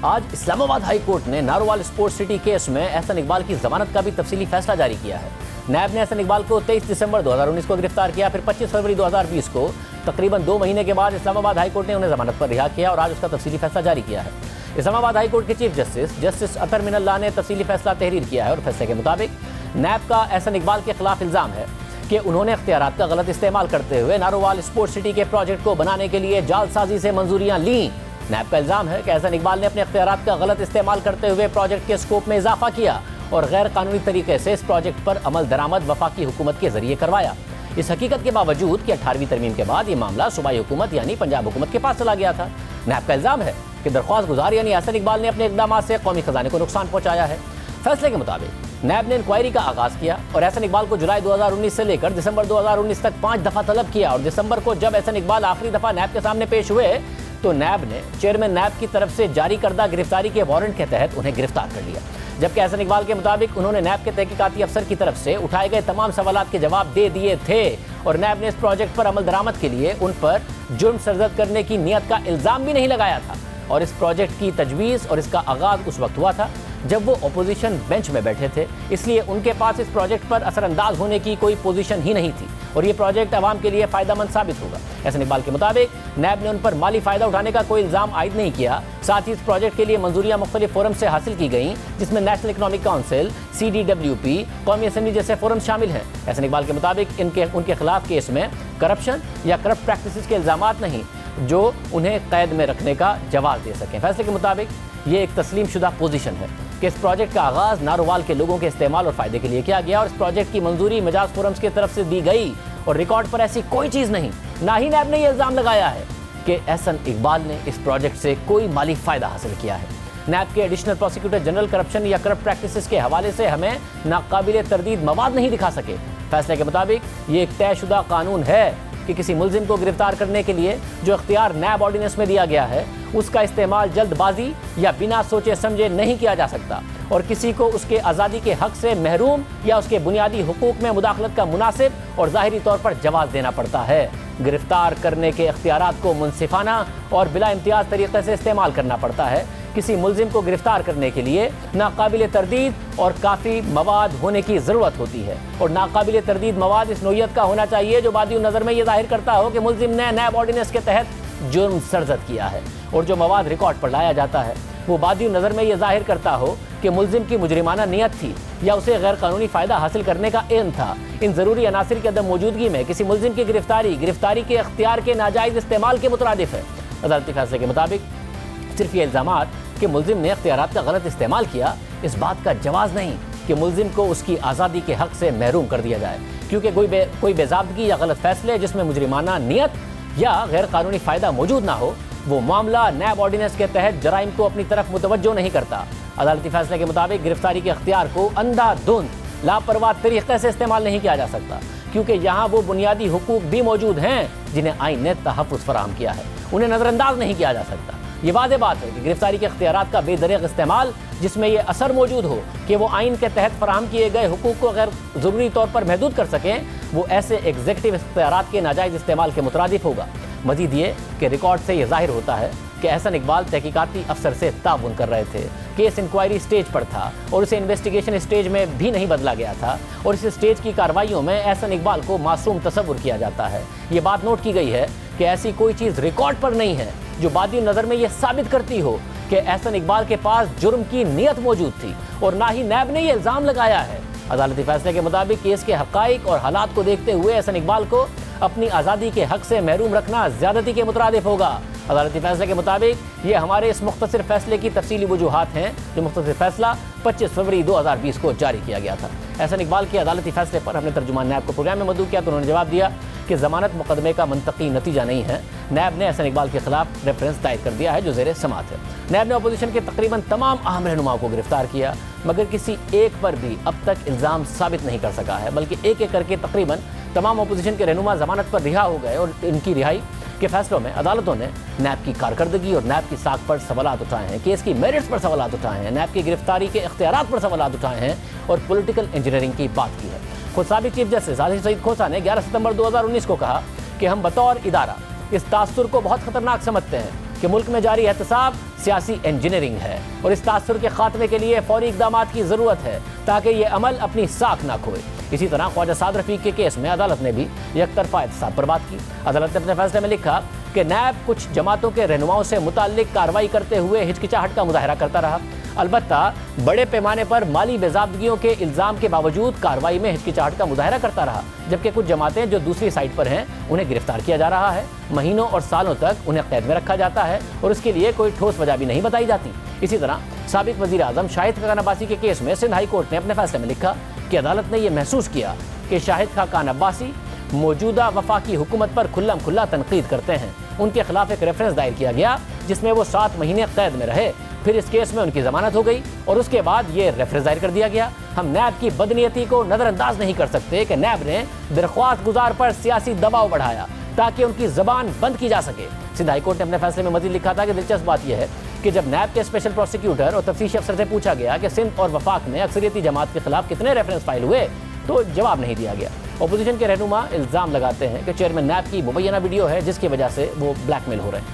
آج اسلام آباد high court نے نارووال اسپورٹس سٹی کیس میں احسن اقبال کی ضمانت کا بھی تفصیلی فیصلہ جاری کیا ہے۔ نیب نے احسن اقبال کو 23 دسمبر 2019 کو گرفتار کیا، پھر 25 فروری 2020 کو تقریباً 2 مہینے کے بعد اسلام آباد ہائی کورٹ نے انہیں ضمانت پر رہا کیا اور آج اس کا تفصیلی فیصلہ جاری کیا ہے۔ اسلام آباد ہائی کورٹ کے چیف جسٹس اطہر من اللہ نے تفصیلی فیصلہ تحریر کیا ہے اور فیصلے کے مطابق نیب کا احسن اقبال کے خلاف الزام ہے کہ انہوں نے اختیارات کا غلط استعمال کرتے ہوئے نارووال اسپورٹس سٹی کے پروجیکٹ کو بنانے کے لیے جعل سازی سے منظوریاں لیں۔ نیب کا الزام ہے کہ احسن اقبال نے اپنے اختیارات کا غلط استعمال کرتے ہوئے پروجیکٹ کے اسکوپ میں اضافہ کیا اور غیر قانونی طریقے سے اس پروجیکٹ پر عمل درآمد وفاقی حکومت کے ذریعے کروایا۔ اس حقیقت کے باوجود کہ 18ویں ترمیم کے بعد یہ معاملہ صوبائی حکومت یعنی پنجاب حکومت کے پاس چلا گیا تھا۔ نیب کا الزام ہے کہ درخواست گزار یعنی احسن اقبال نے اپنے اقدامات سے قومی خزانے کو نقصان پہنچایا ہے۔ فیصلے کے مطابق نیب نے انکوائری کا آغاز کیا اور احسن اقبال کو جولائی 2019 سے لے کر دسمبر 2019 تک 5 دفعہ طلب کیا اور دسمبر کو جب احسن اقبال آخری دفعہ نیب کے سامنے پیش ہوئے تو نیب نے چیئرمین نیب کی طرف سے جاری کردہ گرفتاری کے وارنٹ کے تحت انہیں گرفتار کر لیا، جبکہ احسن اقبال کے مطابق انہوں نے نیب کے تحقیقاتی افسر کی طرف سے اٹھائے گئے تمام سوالات کے جواب دے دیے تھے اور نیب نے اس پروجیکٹ پر عمل درآمد کے لیے ان پر جرم سرزد کرنے کی نیت کا الزام بھی نہیں لگایا تھا۔ اور اس پروجیکٹ کی تجویز اور اس کا آغاز اس وقت ہوا تھا جب وہ اپوزیشن بینچ میں بیٹھے تھے، اس لیے ان کے پاس اس پروجیکٹ پر اثر انداز ہونے کی کوئی پوزیشن ہی نہیں تھی اور یہ پروجیکٹ عوام کے لیے فائدہ مند ثابت ہوگا۔ احسن اقبال کے مطابق نیب نے ان پر مالی فائدہ اٹھانے کا کوئی الزام عائد نہیں کیا، ساتھ ہی اس پروجیکٹ کے لیے منظوریاں مختلف فورم سے حاصل کی گئیں جس میں نیشنل اکنامک کونسل، CDWP، قومی اسمبلی جیسے فورم شامل ہیں۔ احسن اقبال کے مطابق ان کے خلاف کیس میں کرپشن یا کرپٹ پریکٹسز کے الزامات نہیں جو انہیں قید میں رکھنے کا جواز دے سکیں۔ فیصلے کے مطابق یہ ایک تسلیم شدہ پوزیشن ہے کہ اس پروجیکٹ کا آغاز نارووال کے لوگوں کے استعمال اور فائدے کے لیے کیا گیا اور اس پروجیکٹ کی منظوری مجاز فورمز کی طرف سے دی گئی اور ریکارڈ پر ایسی کوئی چیز نہیں، نہ ہی نیب نے یہ الزام لگایا ہے کہ احسن اقبال نے اس پروجیکٹ سے کوئی مالی فائدہ حاصل کیا ہے۔ نیب کے ایڈیشنل پروسیکیوٹر جنرل کرپشن یا کرپٹ پریکٹسز کے حوالے سے ہمیں ناقابل تردید مواد نہیں دکھا سکے۔ فیصلے کے مطابق یہ ایک طے شدہ قانون ہے کہ کسی ملزم کو گرفتار کرنے کے لیے جو اختیار نیب آرڈیننس میں دیا گیا ہے اس کا استعمال جلد بازی یا بنا سوچے سمجھے نہیں کیا جا سکتا اور کسی کو اس کے آزادی کے حق سے محروم یا اس کے بنیادی حقوق میں مداخلت کا مناسب اور ظاہری طور پر جواز دینا پڑتا ہے۔ گرفتار کرنے کے اختیارات کو منصفانہ اور بلا امتیاز طریقے سے استعمال کرنا پڑتا ہے۔ کسی ملزم کو گرفتار کرنے کے لیے ناقابل تردید اور کافی مواد ہونے کی ضرورت ہوتی ہے اور ناقابل تردید مواد اس نوعیت کا ہونا چاہیے جو بادی نظر میں یہ ظاہر کرتا ہو کہ ملزم نے نیب آرڈیننس کے تحت جرم سرزد کیا ہے اور جو مواد ریکارڈ پر لایا جاتا ہے وہ بادی نظر میں یہ ظاہر کرتا ہو کہ ملزم کی مجرمانہ نیت تھی یا اسے غیر قانونی فائدہ حاصل کرنے کا عزم تھا۔ ان ضروری عناصر کی عدم موجودگی میں کسی ملزم کی گرفتاری کے اختیار کے ناجائز استعمال کے مترادف ہے۔ عدالتی فیصلے کے مطابق صرف یہ الزامات کہ ملزم نے اختیارات کا غلط استعمال کیا اس بات کا جواز نہیں کہ ملزم کو اس کی آزادی کے حق سے محروم کر دیا جائے، کیونکہ کوئی بے ضابطگی یا غلط فیصلے جس میں مجرمانہ نیت یا غیر قانونی فائدہ موجود نہ ہو وہ معاملہ نیب آرڈیننس کے تحت جرائم کو اپنی طرف متوجہ نہیں کرتا۔ عدالتی فیصلے کے مطابق گرفتاری کے اختیار کو اندھا دھند لاپرواہ طریقے سے استعمال نہیں کیا جا سکتا کیونکہ یہاں وہ بنیادی حقوق بھی موجود ہیں جنہیں آئین نے تحفظ فراہم کیا ہے، انہیں نظر انداز نہیں کیا جا سکتا۔ یہ واضح بات ہے کہ گرفتاری کے اختیارات کا بے دریغ استعمال جس میں یہ اثر موجود ہو کہ وہ آئین کے تحت فراہم کیے گئے حقوق کو غیر ضروری طور پر محدود کر سکیں وہ ایسے ایگزیکٹو اختیارات کے ناجائز استعمال کے مترادف ہوگا۔ مزید یہ کہ ریکارڈ سے یہ ظاہر ہوتا ہے کہ احسن اقبال تحقیقاتی افسر سے تعاون کر رہے تھے، کیس انکوائری سٹیج پر تھا اور اسے انویسٹیگیشن سٹیج میں بھی نہیں بدلا گیا تھا اور اس سٹیج کی کارروائیوں میں احسن اقبال کو معصوم تصور کیا جاتا ہے۔ یہ بات نوٹ کی گئی ہے کہ ایسی کوئی چیز ریکارڈ پر نہیں ہے جو بادی نظر میں یہ ثابت کرتی ہو کہ احسن اقبال کے پاس جرم کی نیت موجود تھی اور نہ ہی نیب نے یہ الزام لگایا ہے۔ عدالتی فیصلے کے مطابق کیس کے حقائق اور حالات کو دیکھتے ہوئے احسن اقبال کو اپنی آزادی کے حق سے محروم رکھنا زیادتی کے مترادف ہوگا۔ عدالتی فیصلے کے مطابق یہ ہمارے اس مختصر فیصلے کی تفصیلی وجوہات ہیں جو مختصر فیصلہ 25 فروری 2020 کو جاری کیا گیا تھا۔ احسن اقبال کے عدالتی فیصلے پر ہم نے ترجمان نیب کو پروگرام میں مدعو کیا تو انہوں نے جواب دیا کہ ضمانت مقدمے کا منطقی نتیجہ نہیں ہے۔ نیب نے احسن اقبال کے خلاف ریفرنس دائر کر دیا ہے جو زیر سماعت ہے۔ نیب نے اپوزیشن کے تقریباً تمام اہم رہنماؤں کو گرفتار کیا مگر کسی ایک پر بھی اب تک الزام ثابت نہیں کر سکا ہے، بلکہ ایک ایک کر کے تقریباً تمام اپوزیشن کے رہنما ضمانت پر رہا ہو گئے اور ان کی رہائی کے فیصلوں میں عدالتوں نے نیب کی کارکردگی اور نیب کی ساکھ پر سوالات اٹھائے ہیں، کیس کی میرٹس پر سوالات اٹھائے ہیں، نیب کی گرفتاری کے اختیارات پر سوالات اٹھائے ہیں اور پولیٹیکل انجینئرنگ کی بات کی ہے۔ خود سابق چیف جسٹس آصف سعید کھوسہ نے 11 ستمبر 2019 کو کہا کہ ہم بطور ادارہ اس تاثر کو بہت خطرناک سمجھتے ہیں کہ ملک میں جاری احتساب سیاسی انجینئرنگ ہے اور اس تاثر کے خاتمے کے لیے فوری اقدامات کی ضرورت ہے تاکہ یہ عمل اپنی ساکھ نہ کھوئے۔ اسی طرح خواجہ سعد رفیق کے کیس میں عدالت نے بھی یک طرفہ احتساب پر بات کی۔ عدالت نے اپنے فیصلے میں لکھا کہ نیب کچھ جماعتوں کے رہنماؤں سے متعلق کارروائی کرتے ہوئے ہچکچاہٹ کا مظاہرہ کرتا رہا، البتہ بڑے پیمانے پر مالی بے ضابطگیوں کے الزام کے باوجود کارروائی میں ہچکچاہٹ کا مظاہرہ کرتا رہا، جبکہ کچھ جماعتیں جو دوسری سائٹ پر ہیں انہیں گرفتار کیا جا رہا ہے، مہینوں اور سالوں تک انہیں قید میں رکھا جاتا ہے اور اس کے لیے کوئی ٹھوس وجہ بھی نہیں بتائی جاتی۔ اسی طرح سابق وزیر اعظم شاہد خاقان عباسی کے کیس میں سندھ ہائی کورٹ نے اپنے فیصلے میں لکھا کہ عدالت نے یہ محسوس کیا کہ شاہد خاقان عباسی موجودہ وفاقی حکومت پر کھلم کھلا تنقید کرتے ہیں۔ ان کے خلاف ایک ریفرنس دائر کیا گیا جس میں وہ 7 مہینے قید میں رہے، پھر اس کیس میں ان کی ضمانت ہو گئی اور اس کے بعد یہ ریفرنس دائر کر دیا گیا۔ ہم نیب کی بدنیتی کو نظر انداز نہیں کر سکتے کہ نیب نے درخواست گزار پر سیاسی دباؤ بڑھایا تاکہ ان کی زبان بند کی جا سکے۔ سندھ ہائی کورٹ نے اپنے فیصلے میں مزید لکھا تھا کہ دلچسپ بات یہ ہے کہ جب نیب کے اسپیشل پروسیکیوٹر اور تفتیشی افسر سے پوچھا گیا کہ سندھ اور وفاق میں اکثریتی جماعت کے خلاف کتنے ریفرنس فائل ہوئے تو جواب نہیں دیا گیا۔ اپوزیشن کے رہنما الزام لگاتے ہیں کہ چیئرمین نیب کی مبینہ ویڈیو ہے جس کی وجہ سے وہ بلیک میل ہو رہے ہیں۔